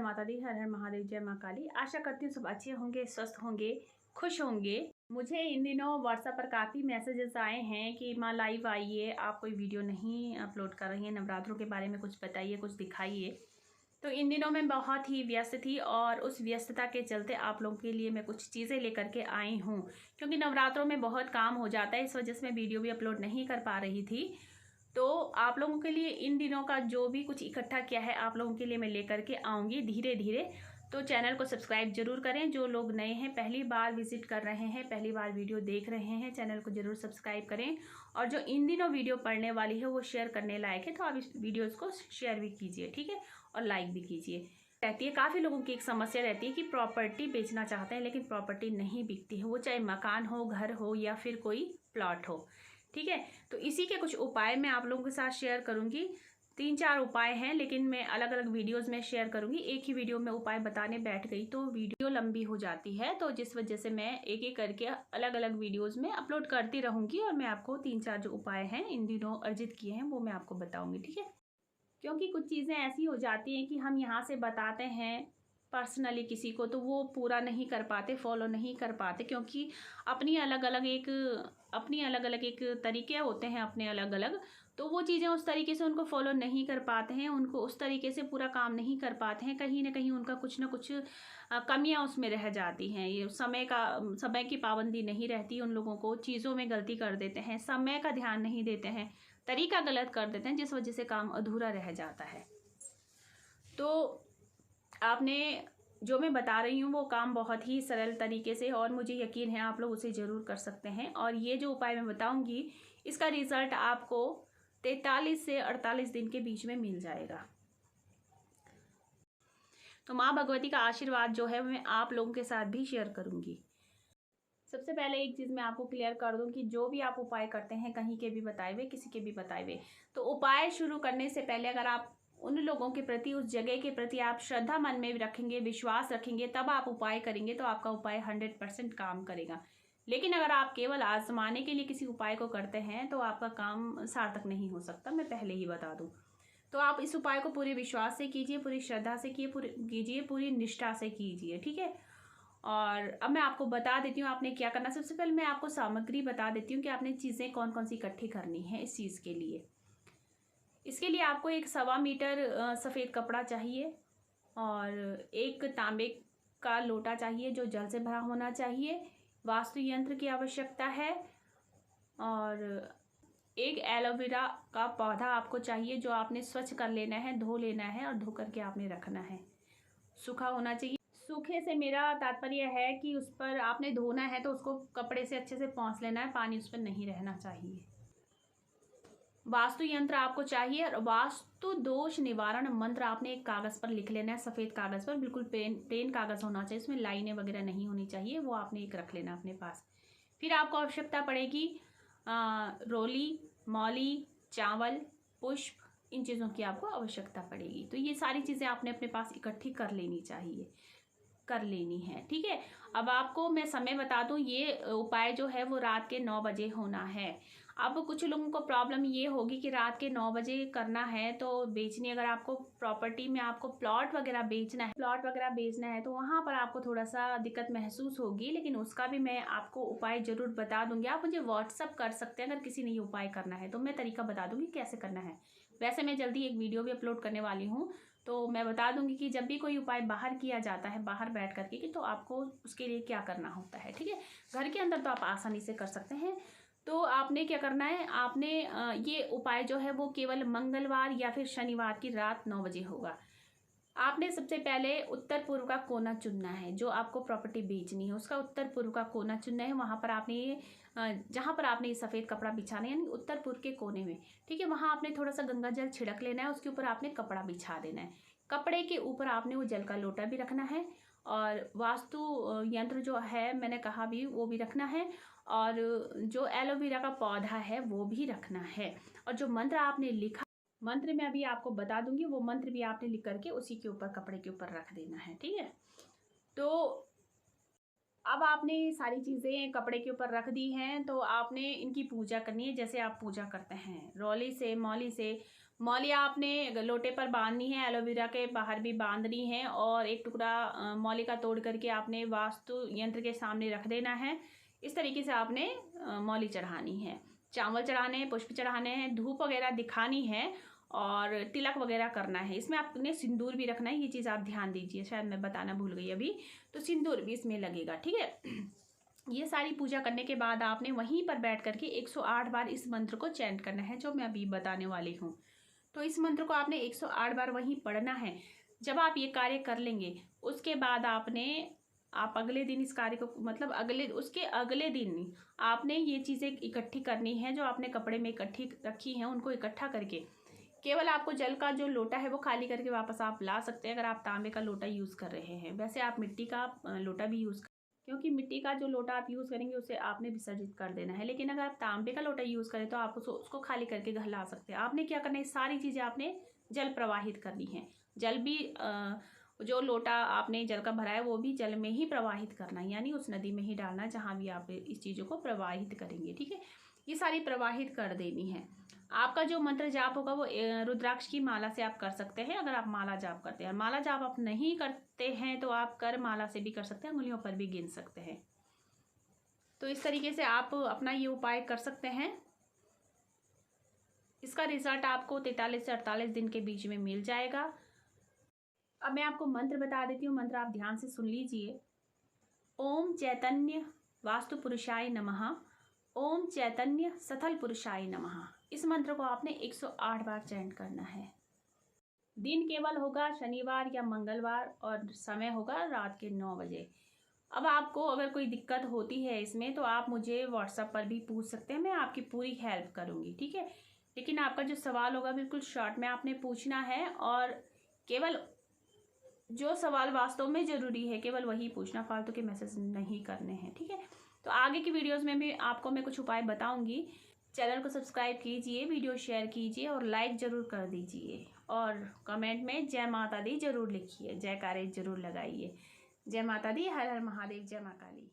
माता दी, हर हर महादेव, जय माँ काली। आशा करती हूँ सब अच्छे होंगे, स्वस्थ होंगे, खुश होंगे। मुझे इन दिनों व्हाट्सएप पर काफ़ी मैसेजेस आए हैं कि माँ लाइव आइए, आप कोई वीडियो नहीं अपलोड कर रही हैं, नवरात्रों के बारे में कुछ बताइए, कुछ दिखाइए। तो इन दिनों मैं बहुत ही व्यस्त थी और उस व्यस्तता के चलते आप लोगों के लिए मैं कुछ चीज़ें लेकर के आई हूँ, क्योंकि नवरात्रों में बहुत काम हो जाता है, इस वजह से मैं वीडियो भी अपलोड नहीं कर पा रही थी। तो आप लोगों के लिए इन दिनों का जो भी कुछ इकट्ठा किया है आप लोगों के लिए मैं लेकर के आऊँगी धीरे धीरे। तो चैनल को सब्सक्राइब जरूर करें, जो लोग नए हैं, पहली बार विजिट कर रहे हैं, पहली बार वीडियो देख रहे हैं, चैनल को जरूर सब्सक्राइब करें। और जो इन दिनों वीडियो पढ़ने वाली है वो शेयर करने लायक है, तो आप इस वीडियोज़ को शेयर भी कीजिए, ठीक है, और लाइक भी कीजिए। रहती है काफ़ी लोगों की एक समस्या रहती है कि प्रॉपर्टी बेचना चाहते हैं लेकिन प्रॉपर्टी नहीं बिकती है, वो चाहे मकान हो, घर हो या फिर कोई प्लॉट हो, ठीक है। तो इसी के कुछ उपाय मैं आप लोगों के साथ शेयर करूंगी। 3-4 उपाय हैं, लेकिन मैं अलग अलग वीडियोस में शेयर करूंगी। एक ही वीडियो में उपाय बताने बैठ गई तो वीडियो लंबी हो जाती है, तो जिस वजह से मैं एक एक करके अलग अलग वीडियोस में अपलोड करती रहूंगी और मैं आपको 3-4 जो उपाय हैं इन दिनों अर्जित किए हैं वो मैं आपको बताऊंगी, ठीक है। क्योंकि कुछ चीज़ें ऐसी हो जाती हैं कि हम यहाँ से बताते हैं पर्सनली किसी को, तो वो पूरा नहीं कर पाते, फॉलो नहीं कर पाते, क्योंकि अपनी अलग अलग एक तरीके होते हैं अपने अलग अलग। तो वो चीज़ें उस तरीके से उनको फॉलो नहीं कर पाते हैं, उनको उस तरीके से पूरा काम नहीं कर पाते हैं, कहीं ना कहीं उनका कुछ ना कुछ कमियां उसमें रह जाती हैं। ये समय की पाबंदी नहीं रहती उन लोगों को, चीज़ों में गलती कर देते हैं, समय का ध्यान नहीं देते हैं, तरीका गलत कर देते हैं, जिस वजह से काम अधूरा रह जाता है। तो आपने जो मैं बता रही हूँ वो काम बहुत ही सरल तरीके से, और मुझे यकीन है आप लोग उसे ज़रूर कर सकते हैं। और ये जो उपाय मैं बताऊँगी इसका रिज़ल्ट आपको 43 से 48 दिन के बीच में मिल जाएगा। तो माँ भगवती का आशीर्वाद जो है मैं आप लोगों के साथ भी शेयर करूँगी। सबसे पहले एक चीज़ मैं आपको क्लियर कर दूं कि जो भी आप उपाय करते हैं, कहीं के भी बताए हुए, किसी के भी बताए हुए, तो उपाय शुरू करने से पहले अगर आप उन लोगों के प्रति, उस जगह के प्रति आप श्रद्धा मन में रखेंगे, विश्वास रखेंगे, तब आप उपाय करेंगे तो आपका उपाय 100% काम करेगा। लेकिन अगर आप केवल आजमाने के लिए किसी उपाय को करते हैं तो आपका काम सार्थक नहीं हो सकता, मैं पहले ही बता दूँ। तो आप इस उपाय को पूरे विश्वास से कीजिए, पूरी श्रद्धा से कीजिए, पूरी निष्ठा से कीजिए, ठीक है। और अब मैं आपको बता देती हूँ आपने क्या करना। सबसे पहले मैं आपको सामग्री बता देती हूँ कि आपने चीज़ें कौन कौन सी इकट्ठी करनी है इस चीज़ के लिए। इसके लिए आपको 1 सवा मीटर सफ़ेद कपड़ा चाहिए, और एक तांबे का लोटा चाहिए जो जल से भरा होना चाहिए। वास्तु यंत्र की आवश्यकता है, और एक एलोवेरा का पौधा आपको चाहिए जो आपने स्वच्छ कर लेना है, धो लेना है और धो करके आपने रखना है, सूखा होना चाहिए। सूखे से मेरा तात्पर्य है कि उस पर आपने धोना है तो उसको कपड़े से अच्छे से पोंछ लेना है, पानी उस पर नहीं रहना चाहिए। वास्तु यंत्र आपको चाहिए, और वास्तु दोष निवारण मंत्र आपने एक कागज़ पर लिख लेना है, सफ़ेद कागज़ पर, बिल्कुल प्लेन कागज़ होना चाहिए, उसमें लाइनें वगैरह नहीं होनी चाहिए, वो आपने एक रख लेना अपने पास। फिर आपको आवश्यकता पड़ेगी रोली, मौली, चावल, पुष्प, इन चीज़ों की आपको आवश्यकता पड़ेगी। तो ये सारी चीज़ें आपने अपने पास इकट्ठी कर लेनी है, ठीक है। अब आपको मैं समय बता दूं, ये उपाय जो है वो रात के 9 बजे होना है। अब कुछ लोगों को प्रॉब्लम ये होगी कि रात के 9 बजे करना है तो बेचनी, अगर आपको प्रॉपर्टी में आपको प्लॉट वगैरह बेचना है तो वहाँ पर आपको थोड़ा सा दिक्कत महसूस होगी, लेकिन उसका भी मैं आपको उपाय ज़रूर बता दूंगी। आप मुझे व्हाट्सअप कर सकते हैं, अगर किसी ने ये उपाय करना है तो मैं तरीका बता दूंगी कैसे करना है। वैसे मैं जल्दी एक वीडियो भी अपलोड करने वाली हूँ, तो मैं बता दूंगी कि जब भी कोई उपाय बाहर किया जाता है, बाहर बैठ करके, कि तो आपको उसके लिए क्या करना होता है, ठीक है। घर के अंदर तो आप आसानी से कर सकते हैं। तो आपने क्या करना है, आपने ये उपाय जो है वो केवल मंगलवार या फिर शनिवार की रात 9 बजे होगा। आपने सबसे पहले उत्तर पूर्व का कोना चुनना है, जो आपको प्रॉपर्टी बेचनी है उसका उत्तर पूर्व का कोना चुनना है। वहाँ पर आपने जहाँ पर आपने ये सफ़ेद कपड़ा बिछाना है, यानी उत्तर पूर्व के कोने में, ठीक है, वहाँ आपने थोड़ा सा गंगा जल छिड़क लेना है, उसके ऊपर आपने कपड़ा बिछा देना है। कपड़े के ऊपर आपने वो जल का लोटा भी रखना है, और वास्तु यंत्र जो है मैंने कहा भी वो भी रखना है, और जो एलोवेरा का पौधा है वो भी रखना है। और जो मंत्र आपने लिखा, मंत्र मैं अभी आपको बता दूंगी, वो मंत्र भी आपने लिख करके उसी के ऊपर, कपड़े के ऊपर रख देना है, ठीक है। तो अब आपने सारी चीज़ें कपड़े के ऊपर रख दी हैं, तो आपने इनकी पूजा करनी है जैसे आप पूजा करते हैं, रोली से, मौली से, मौली आपने लोटे पर बांधनी है, एलोवेरा के बाहर भी बांधनी है, और एक टुकड़ा मौली का तोड़ करके आपने वास्तु यंत्र के सामने रख देना है। इस तरीके से आपने मौली चढ़ानी है। चावल चढ़ाने हैं, पुष्प चढ़ाने हैं, धूप वगैरह दिखानी है और तिलक वगैरह करना है। इसमें आपने सिंदूर भी रखना है, ये चीज़ आप ध्यान दीजिए, शायद मैं बताना भूल गई अभी, तो सिंदूर भी इसमें लगेगा, ठीक है। ये सारी पूजा करने के बाद आपने वहीं पर बैठ करके 108 बार इस मंत्र को चैंट करना है जो मैं अभी बताने वाली हूँ। तो इस मंत्र को आपने 108 बार वहीं पढ़ना है। जब आप ये कार्य कर लेंगे उसके बाद आप अगले दिन इस कार्य को, मतलब उसके अगले दिन आपने ये चीज़ें इकट्ठी करनी है जो आपने कपड़े में इकट्ठी रखी हैं, उनको इकट्ठा करके केवल आपको जल का जो लोटा है वो खाली करके वापस आप ला सकते हैं अगर आप तांबे का लोटा यूज़ कर रहे हैं। वैसे आप मिट्टी का लोटा भी यूज़, क्योंकि मिट्टी का जो लोटा आप यूज़ करेंगे उसे आपने विसर्जित कर देना है। लेकिन अगर आप तांबे का लोटा यूज़ करें तो आप उसको खाली करके घर ला सकते हैं। आपने क्या करना है, सारी चीज़ें आपने जल प्रवाहित करनी है। जल भी जो लोटा आपने जल का भरा है वो भी जल में ही प्रवाहित करना है, यानी उस नदी में ही डालना है जहाँ भी आप इस चीज़ों को प्रवाहित करेंगे, ठीक है। ये सारी प्रवाहित कर देनी है। आपका जो मंत्र जाप होगा वो रुद्राक्ष की माला से आप कर सकते हैं अगर आप माला जाप करते हैं। माला जाप आप नहीं करते हैं तो आप कर माला से भी कर सकते हैं, उंगलियों पर भी गिन सकते हैं। तो इस तरीके से आप अपना ये उपाय कर सकते हैं। इसका रिजल्ट आपको 43 से 48 दिन के बीच में मिल जाएगा। अब मैं आपको मंत्र बता देती हूँ, मंत्र आप ध्यान से सुन लीजिए। ओम चैतन्य वास्तु पुरुषाय नमः, ओम चैतन्य सथल पुरुषाय नमः। इस मंत्र को आपने 108 बार चैंट करना है। दिन केवल होगा शनिवार या मंगलवार और समय होगा रात के 9 बजे। अब आपको अगर कोई दिक्कत होती है इसमें तो आप मुझे व्हाट्सएप पर भी पूछ सकते हैं, मैं आपकी पूरी हेल्प करूँगी, ठीक है। लेकिन आपका जो सवाल होगा बिल्कुल शॉर्ट में आपने पूछना है और केवल जो सवाल वास्तव में ज़रूरी है केवल वही पूछना, फालतू के मैसेज नहीं करने हैं, ठीक है। तो आगे की वीडियोस में भी आपको मैं कुछ उपाय बताऊंगी। चैनल को सब्सक्राइब कीजिए, वीडियो शेयर कीजिए और लाइक ज़रूर कर दीजिए, और कमेंट में जय माता दी ज़रूर लिखिए, जयकारे ज़रूर लगाइए। जय माता दी, हर हर महादेव, जय माँ काली।